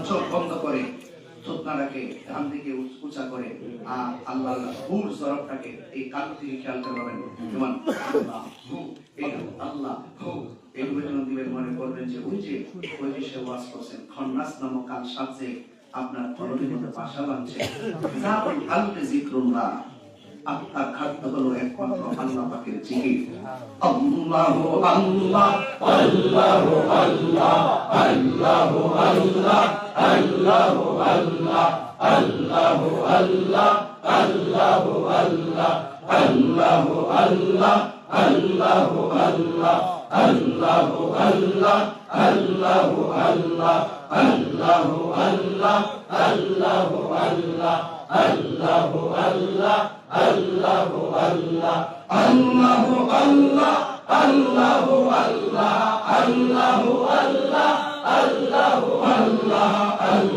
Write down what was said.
চোখ বন্ধ করে থুতনাটাকে ডান দিকে উঁচা করে আর আল্লাহ হুর জরফটাকে এই কান থেকে খেয়াল করবেন যেমন আল্লাহ হু এই আল্লাহ হু এইভাবে যখন দিবেন মনে করবেন যে ওই যে সে ওয়াজ করছেন খন্নাস নামক কাল সাথে আপনার কলমের মধ্যে ভাষা বানছে যার কালবে জিক্রুল্লাহ আপনার খাদ্য হলো একমাত্র আল্লাহ পাকের জিকির আল্লাহু আল্লাহ আল্লাহু আল্লাহ আল্লাহু আল্লাহ আল্লাহু আল্লাহ আল্লাহু আল্লাহ আল্লাহু আল্লাহ আল্লাহু আল্লাহ আল্লাহু আল্লাহ আল্লাহু আল্লাহ আল্লাহু আল্লাহ আল্লাহু আল্লাহ আল্লাহু আল্লাহ আল্লাহু আল্লাহ আল্লাহু আল্লাহ আল্লাহু আল্লাহ আল্লাহু আল্লাহ আল্লাহু আল্লাহ আল্লাহু আল্লাহ